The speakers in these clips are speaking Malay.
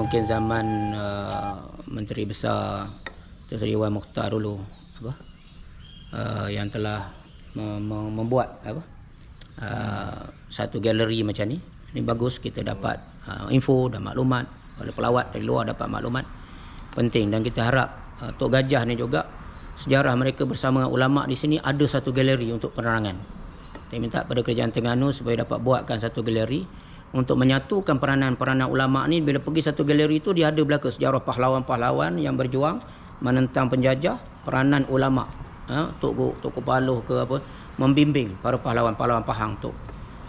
mungkin zaman Menteri Besar Dr. Seri Wan Mokhtar dulu yang telah membuat satu galeri macam ni. Ini bagus, kita dapat info dan maklumat, oleh pelawat dari luar dapat maklumat penting. Dan kita harap Tok Gajah ni juga sejarah mereka bersama ulama di sini ada satu galeri untuk penerangan. Saya minta pada Kerajaan Terengganu supaya dapat buatkan satu galeri untuk menyatukan peranan-peranan ulama ni. Bila pergi satu galeri itu, dia ada belaka sejarah pahlawan-pahlawan yang berjuang menentang penjajah, peranan ulama, Tok Kepaloh ke apa, membimbing para pahlawan-pahlawan Pahang tu,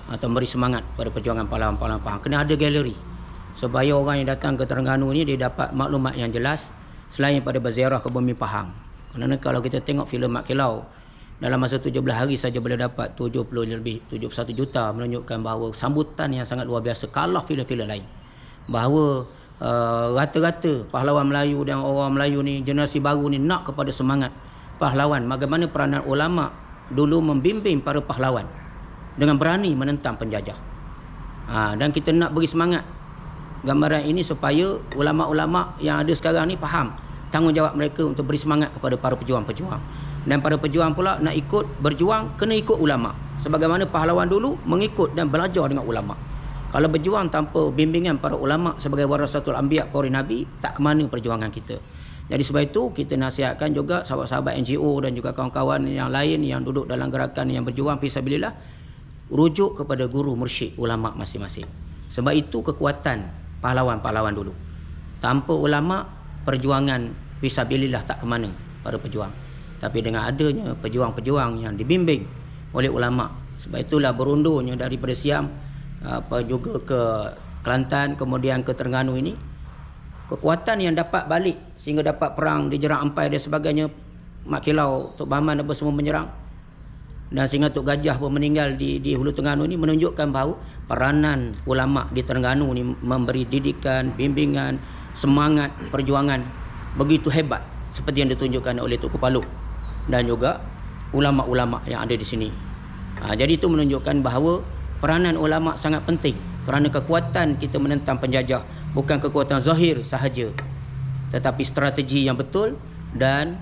atau beri semangat pada perjuangan pahlawan-pahlawan Pahang. Kena ada galeri supaya orang yang datang ke Terengganu ni dia dapat maklumat yang jelas selain pada berziarah ke bumi Pahang. Kerana kalau kita tengok filem Mat Kilau, dalam masa 17 hari saja boleh dapat 71 juta, menunjukkan bahawa sambutan yang sangat luar biasa, kalah filem-filem lain. Bahawa rata-rata pahlawan Melayu dan orang Melayu ni, generasi baru ni nak kepada semangat pahlawan. Bagaimana peranan ulama dulu membimbing para pahlawan dengan berani menentang penjajah. Dan kita nak beri semangat gambaran ini supaya ulama-ulama yang ada sekarang ni faham tanggungjawab mereka untuk beri semangat kepada para pejuang-pejuang. Dan para pejuang pula nak ikut berjuang, kena ikut ulama. Sebagaimana pahlawan dulu mengikut dan belajar dengan ulama. Kalau berjuang tanpa bimbingan para ulama sebagai warasatul anbiya, para nabi, tak ke mana perjuangan kita. Jadi sebab itu kita nasihatkan juga sahabat-sahabat NGO dan juga kawan-kawan yang lain yang duduk dalam gerakan yang berjuang fisabilillah, rujuk kepada guru mursyid ulama masing-masing. Sebab itu kekuatan pahlawan-pahlawan dulu. Tanpa ulama, perjuangan fisabilillah tak ke mana para pejuang. Tapi dengan adanya pejuang-pejuang yang dibimbing oleh ulama, sebab itulah berundurnya daripada Siam juga ke Kelantan, kemudian ke Terengganu ini, kekuatan yang dapat balik sehingga dapat perang di Jerang Ampai dan sebagainya. Mat Kilau, Tok Bahman apa semua menyerang, dan sehingga Tok Gajah pun meninggal di Hulu Terengganu ini, menunjukkan bahawa peranan ulama di Terengganu ini memberi didikan, bimbingan, semangat perjuangan begitu hebat seperti yang ditunjukkan oleh Tok Kepaloh dan juga ulama-ulama yang ada di sini. Jadi itu menunjukkan bahawa peranan ulama sangat penting, kerana kekuatan kita menentang penjajah bukan kekuatan zahir sahaja, tetapi strategi yang betul dan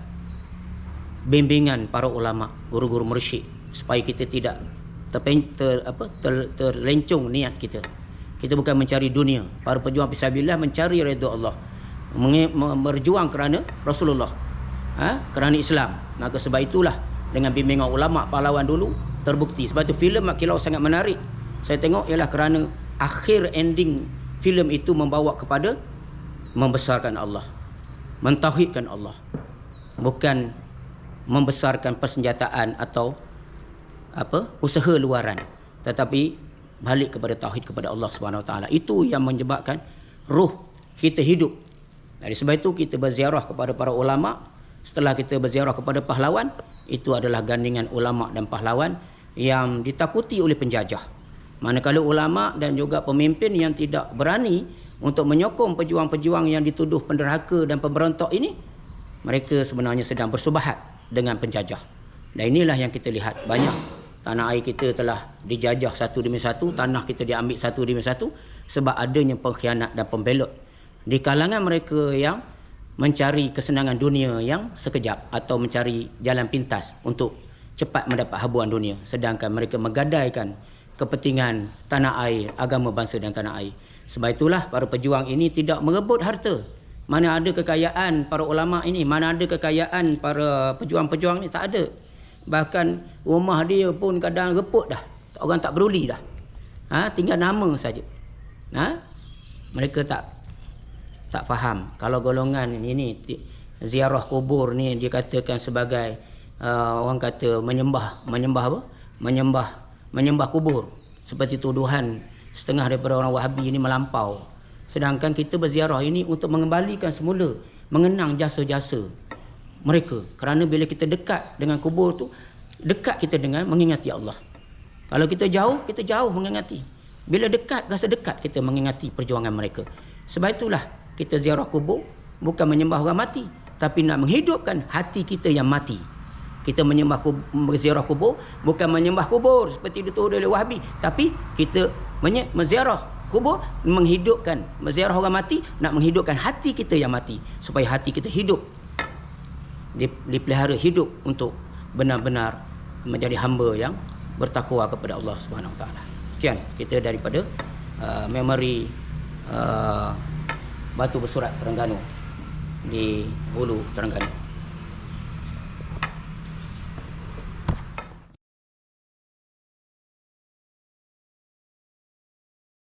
bimbingan para ulama, guru-guru mursyid, supaya kita tidak terlencong niat kita. Kita bukan mencari dunia. Para pejuang fisabilillah mencari redha Allah, berjuang kerana Rasulullah, kerana Islam. Maka sebab itulah dengan bimbingan ulama pahlawan dulu terbukti. Sebab itu filem Mat Kilau sangat menarik. Saya tengok ialah kerana akhir ending filem itu membawa kepada membesarkan Allah, mentauhidkan Allah, bukan membesarkan persenjataan atau usaha luaran, tetapi balik kepada tauhid kepada Allah Subhanahu Wa Taala. Itu yang menyebabkan ruh kita hidup. Jadi sebab itu kita berziarah kepada para ulama. Setelah kita berziarah kepada pahlawan, itu adalah gandingan ulama dan pahlawan yang ditakuti oleh penjajah. Manakala ulama dan juga pemimpin yang tidak berani untuk menyokong pejuang-pejuang yang dituduh penderhaka dan pemberontak ini, mereka sebenarnya sedang bersubahat dengan penjajah. Dan inilah yang kita lihat, banyak tanah air kita telah dijajah satu demi satu, tanah kita diambil satu demi satu sebab adanya pengkhianat dan pembelot di kalangan mereka yang mencari kesenangan dunia yang sekejap atau mencari jalan pintas untuk cepat mendapat habuan dunia, sedangkan mereka menggadaikan kepentingan tanah air, agama bangsa dan tanah air. Sebab itulah para pejuang ini tidak merebut harta. Mana ada kekayaan para ulama ini, mana ada kekayaan para pejuang-pejuang ni, tak ada. Bahkan rumah dia pun kadang reput dah, orang tak peduli dah. Tinggal nama saja. Mereka tak faham kalau golongan ini ziarah kubur ni dikatakan sebagai orang kata menyembah kubur, seperti tuduhan setengah daripada orang Wahabi ini melampau. Sedangkan kita berziarah ini untuk mengembalikan semula, mengenang jasa-jasa mereka. Kerana bila kita dekat dengan kubur tu, dekat kita dengan mengingati Allah. Kalau kita jauh mengingati. Bila dekat, rasa dekat kita mengingati perjuangan mereka. Sebab itulah kita ziarah kubur, bukan menyembah orang mati, tapi nak menghidupkan hati kita yang mati. Kita berziarah kubur, bukan menyembah kubur seperti dituduh oleh Wahabi, tapi kita menziarah kubur menghidupkan, ziarah orang mati nak menghidupkan hati kita yang mati supaya hati kita hidup, dipelihara hidup untuk benar-benar menjadi hamba yang bertakwa kepada Allah Subhanahu Wa Taala. Sekian kita daripada memori Batu Bersurat Terengganu di Hulu Terengganu.